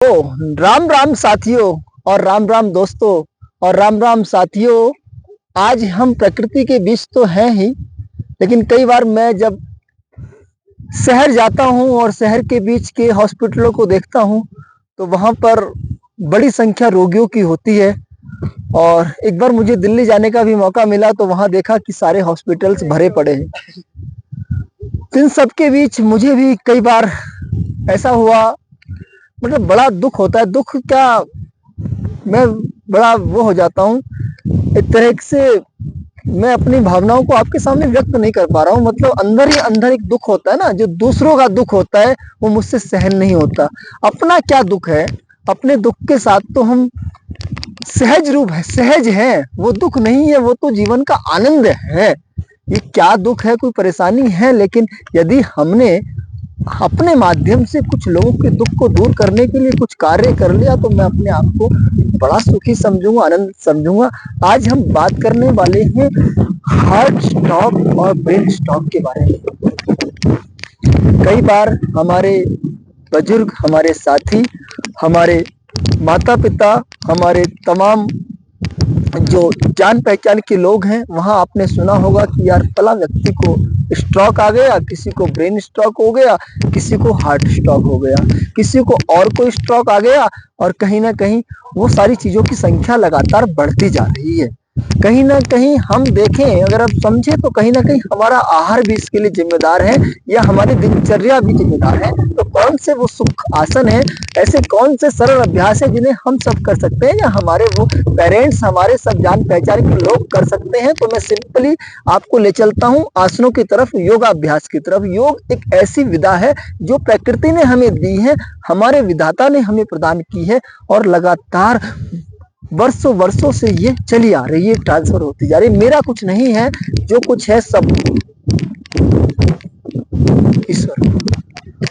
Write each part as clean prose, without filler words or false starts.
तो राम राम साथियों और राम राम दोस्तों और राम राम साथियों। आज हम प्रकृति के बीच तो हैं ही, लेकिन कई बार मैं जब शहर जाता हूं और शहर के बीच के हॉस्पिटलों को देखता हूं तो वहां पर बड़ी संख्या रोगियों की होती है। और एक बार मुझे दिल्ली जाने का भी मौका मिला तो वहां देखा कि सारे हॉस्पिटल्स भरे पड़े हैं। इन सब के बीच मुझे भी कई बार ऐसा हुआ, मतलब बड़ा दुख होता है। दुख क्या, मैं बड़ा वो हो जाता हूँ एक तरह से। मैं अपनी भावनाओं को आपके सामने व्यक्त नहीं कर पा रहा हूँ। मतलब अंदर ही अंदर एक दुख होता है ना, जो दूसरों का दुख होता है वो मुझसे सहन नहीं होता। अपना क्या दुख है, अपने दुख के साथ तो हम सहज रूप है, सहज है। वो दुख नहीं है, वो तो जीवन का आनंद है। ये क्या दुख है, कोई परेशानी है, लेकिन यदि हमने अपने माध्यम से कुछ लोगों के दुख को दूर करने के लिए कुछ कार्य कर लिया तो मैं अपने आप को बड़ा सुखी समझूंगा, आनंद समझूंगा। आज हम बात करने वाले हैं हार्ट स्ट्रोक और ब्रेन स्ट्रोक के बारे में। कई बार हमारे बुजुर्ग, हमारे साथी, हमारे माता पिता, हमारे तमाम जो जान पहचान के लोग हैं, वहां आपने सुना होगा कि यार फला व्यक्ति को स्ट्रोक आ गया, किसी को ब्रेन स्ट्रोक हो गया, किसी को हार्ट स्ट्रोक हो गया, किसी को और कोई स्ट्रोक आ गया। और कहीं ना कहीं वो सारी चीजों की संख्या लगातार बढ़ती जा रही है। कहीं ना कहीं हम देखें, अगर आप समझे तो कहीं ना कहीं हमारा आहार भी इसके लिए जिम्मेदार है, या हमारी दिनचर्या भी जिम्मेदार है। तो कौन से वो सुख आसन है, ऐसे कौन से सरल अभ्यास है जिन्हें हम सब कर सकते हैं, या हमारे वो पेरेंट्स, हमारे सब जान पहचान के लोग कर सकते हैं। तो मैं सिंपली आपको ले चलता हूँ आसनों की तरफ, योगाभ्यास की तरफ। योग एक ऐसी विधा है जो प्रकृति ने हमें दी है, हमारे विधाता ने हमें प्रदान की है, और लगातार वर्षों वर्षों से ये चली आ रही है, ट्रांसफर होती जा रही है। मेरा कुछ नहीं है, जो कुछ है सब ईश्वर,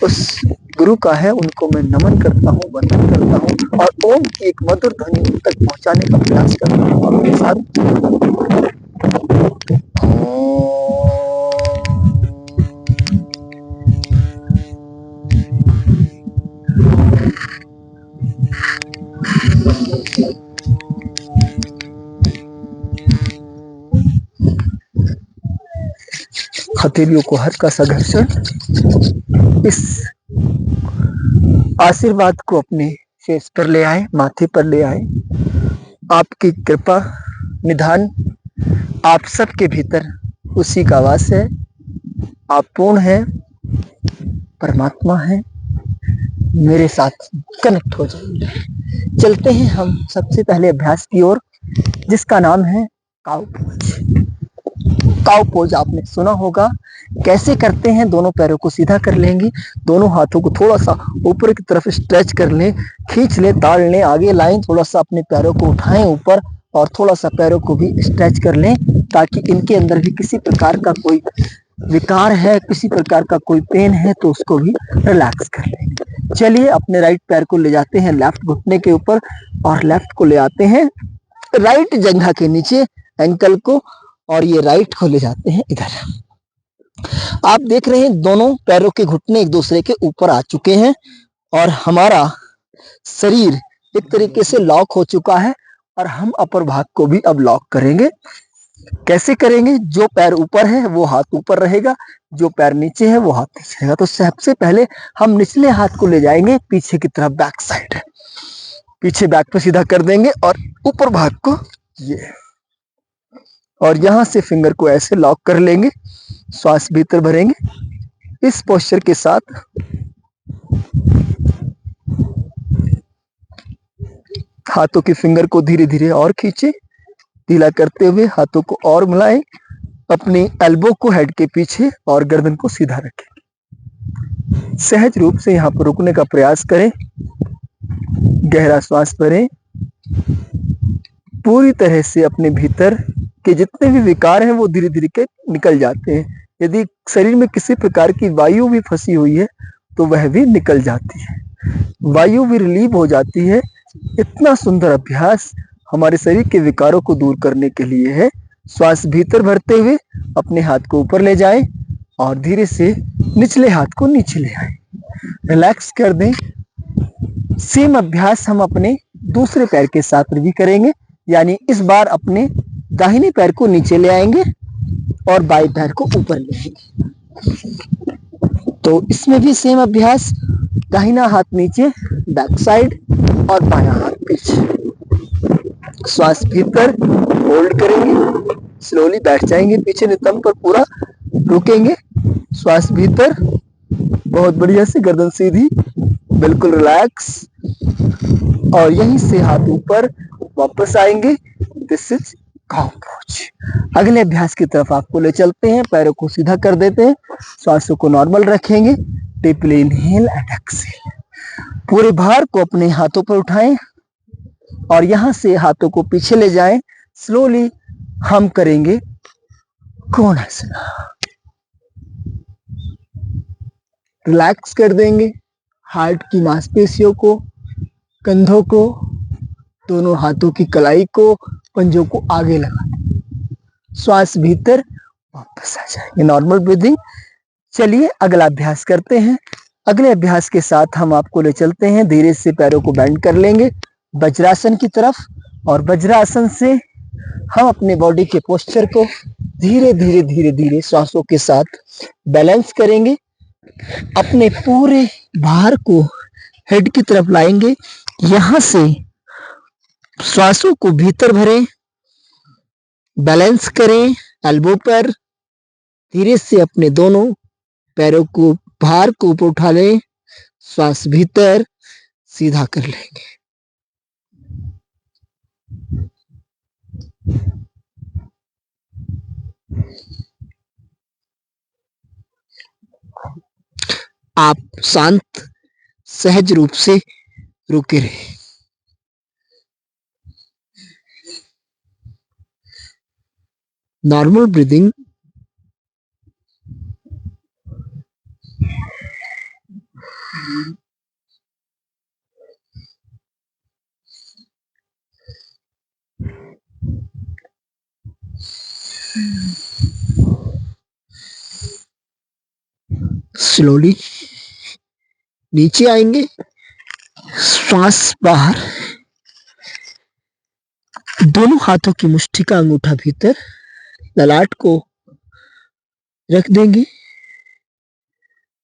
उस गुरु का है। उनको मैं नमन करता हूँ, वंदन करता हूँ, और ओम की एक मधुर ध्वनि उन तक पहुंचाने का प्रयास करता हूँ आपके साथ। हथेलियों को हल्का सा घर्षण, इस आशीर्वाद को अपने फेस पर ले आए, माथे पर ले आए। आपकी कृपा निधान आप सबके भीतर उसी का वास है। आप पूर्ण है, परमात्मा है, मेरे साथ कनेक्ट हो जाइए। चलते हैं हम सबसे पहले अभ्यास की ओर, जिसका नाम है काउ पोज। काउ पोज आपने सुना होगा। कैसे करते हैं, दोनों पैरों को सीधा कर लेंगे, दोनों हाथों को थोड़ा सा ऊपर की तरफ स्ट्रेच कर लें, खींच लें, ताड़ लें, आगे लाएं, थोड़ा सा अपने पैरों को उठाएं ऊपर, और थोड़ा सा पैरों को भी स्ट्रेच कर लें, ताकि इनके अंदर भी किसी प्रकार का कोई विकार है, किसी प्रकार का कोई पेन है तो उसको भी रिलैक्स कर लेंगे। चलिए, अपने राइट पैर को ले जाते हैं लेफ्ट घुटने के ऊपर, और लेफ्ट को ले आते हैं राइट जंघा के नीचे, एंकल को, और ये राइट को ले जाते हैं इधर। आप देख रहे हैं दोनों पैरों के घुटने एक दूसरे के ऊपर आ चुके हैं, और हमारा शरीर एक तरीके से लॉक हो चुका है, और हम अपर भाग को भी अब लॉक करेंगे। कैसे करेंगे? जो पैर ऊपर है वो हाथ ऊपर रहेगा, जो पैर नीचे है वो हाथ नीचे रहेगा। तो सबसे पहले हम निचले हाथ को ले जाएंगे पीछे की तरफ, बैक साइड, पीछे बैक पे सीधा कर देंगे, और ऊपर भाग को ये, और यहां से फिंगर को ऐसे लॉक कर लेंगे, श्वास भीतर भरेंगे इस पोस्चर के साथ। हाथों की फिंगर को धीरे धीरे और खींचे, ढीला करते हुए हाथों को और मिलाएं, अपनी एल्बो को हेड के पीछे और गर्दन को सीधा रखें। सहज रूप से यहां पर रुकने का प्रयास करें, गहरा श्वास भरें, पूरी तरह से अपने भीतर के जितने भी विकार हैं वो धीरे धीरे के निकल जाते हैं। यदि शरीर में किसी प्रकार की वायु भी फंसी हुई है तो वह भी निकल जाती है, वायु भी रिलीव हो जाती है। इतना सुंदर अभ्यास हमारे शरीर के विकारों को दूर करने के लिए है। श्वास भीतर भरते हुए अपने हाथ को ऊपर ले जाएं, और धीरे से निचले हाथ को नीचे ले आए, रिलैक्स कर दें। सेम अभ्यास हम अपने दूसरे पैर के साथ भी करेंगे, यानी इस बार अपने दाहिने पैर को नीचे ले आएंगे और बाएं पैर को ऊपर ले आएंगे। तो इसमें भी सेम अभ्यास, दाहिना हाथ नीचे बैक साइड और बायां हाथ पीछे। श्वास भीतर होल्ड करेंगे, स्लोली बैठ जाएंगे पीछे नितंब पर, पूरा रुकेंगे। श्वास भीतर, बहुत बढ़िया से, गर्दन सीधी, बिल्कुल रिलैक्स, और यहीं से हाथ ऊपर वापस आएंगे। This is cow pose. अगले अभ्यास की तरफ आपको ले चलते हैं। पैरों को सीधा कर देते हैं, श्वासों को नॉर्मल रखेंगे। Deeply inhale and exhale. पूरे भार को अपने हाथों पर उठाएं और यहां से हाथों को पीछे ले जाएं। स्लोली हम करेंगे कोणासना। रिलैक्स कर देंगे हार्ट की मांसपेशियों को, कंधों को, दोनों हाथों की कलाई को, पंजों को आगे लगा देंगे। श्वास भीतर, वापस आ जाएंगे, नॉर्मल ब्रीदिंग। चलिए अगला अभ्यास करते हैं। अगले अभ्यास के साथ हम आपको ले चलते हैं। धीरे से पैरों को बेंड कर लेंगे वज्रासन की तरफ, और वज्रासन से हम अपने बॉडी के पोस्चर को धीरे धीरे धीरे धीरे श्वासों के साथ बैलेंस करेंगे। अपने पूरे भार को हेड की तरफ लाएंगे। यहां से श्वासों को भीतर भरें, बैलेंस करें एल्बो पर। धीरे से अपने दोनों पैरों को, भार को ऊपर उठा लें। श्वास भीतर, सीधा कर लेंगे। आप शांत सहज रूप से रुके रहे। Normal breathing. स्लोली नीचे आएंगे, श्वास बाहर, दोनों हाथों की मुट्ठी का अंगूठा भीतर, ललाट को रख देंगे।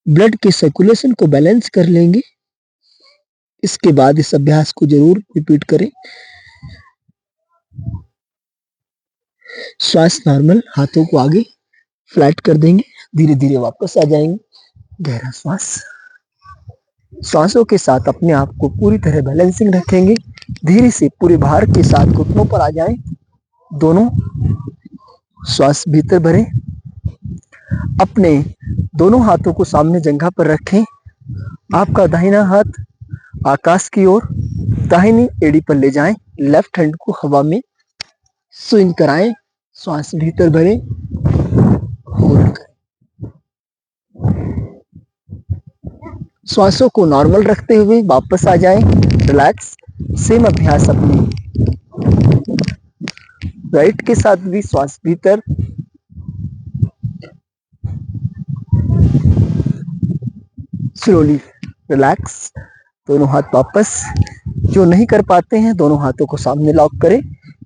ब्लड के सर्कुलेशन को बैलेंस कर लेंगे। इसके बाद इस अभ्यास को जरूर रिपीट करें। श्वास नॉर्मल, हाथों को आगे फ्लैट कर देंगे, धीरे धीरे वापस आ जाएंगे। गहरा श्वास। श्वासों के साथ अपने आप को पूरी तरह बैलेंसिंग रखेंगे। धीरे से पूरे भार के साथ घुटनों पर आ जाएं। दोनों श्वास भीतर भरें। अपने दोनों हाथों को सामने जंघा पर रखें। आपका दाहिना हाथ आकाश की ओर दाहिनी एड़ी पर ले जाएं। लेफ्ट हैंड को हवा में स्विंग कराएं। श्वास भीतर भरें, होल्ड करें। श्वासों को नॉर्मल रखते हुए वापस आ जाएं, रिलैक्स। सेम अभ्यास अपनी राइट के साथ भी। श्वास भीतर, स्लोली रिलैक्स। दोनों हाथ वापस। जो नहीं कर पाते हैं दोनों हाथों को सामने लॉक करें।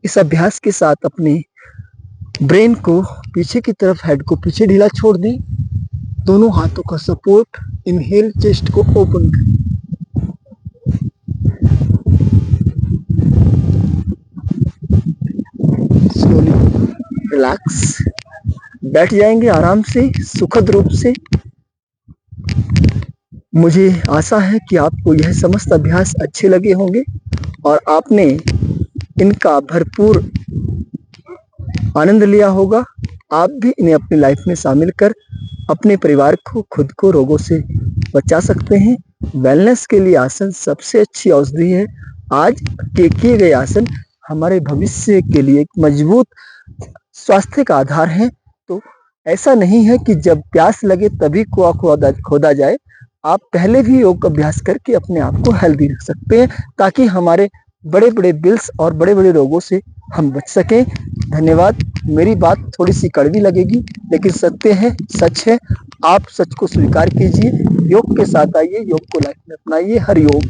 इस अभ्यास के साथ अपने ब्रेन को पीछे की तरफ, हेड को पीछे ढीला छोड़ दें। दोनों हाथों का सपोर्ट, इनहेल, चेस्ट को ओपन करें। स्लोली रिलैक्स, बैठ जाएंगे आराम से, सुखद रूप से। मुझे आशा है कि आपको यह समस्त अभ्यास अच्छे लगे होंगे और आपने इनका भरपूर आनंद लिया होगा। आप भी इन्हें अपनी लाइफ में शामिल कर अपने परिवार को, खुद को रोगों से बचा सकते हैं। वेलनेस के लिए आसन सबसे अच्छी औषधि है। आज के किए गए आसन हमारे भविष्य के लिए एक मजबूत स्वास्थ्य का आधार है। तो ऐसा नहीं है कि जब प्यास लगे तभी कुआं खोदा जाए। आप पहले भी योग अभ्यास करके अपने आप को हेल्दी रख सकते हैं, ताकि हमारे बड़े बड़े बिल्स और बड़े बड़े रोगों से हम बच सकें। धन्यवाद। मेरी बात थोड़ी सी कड़वी लगेगी, लेकिन सत्य है, सच है। आप सच को स्वीकार कीजिए, योग के साथ आइए, योग को लाइफ में अपनाइए। हरि ओम।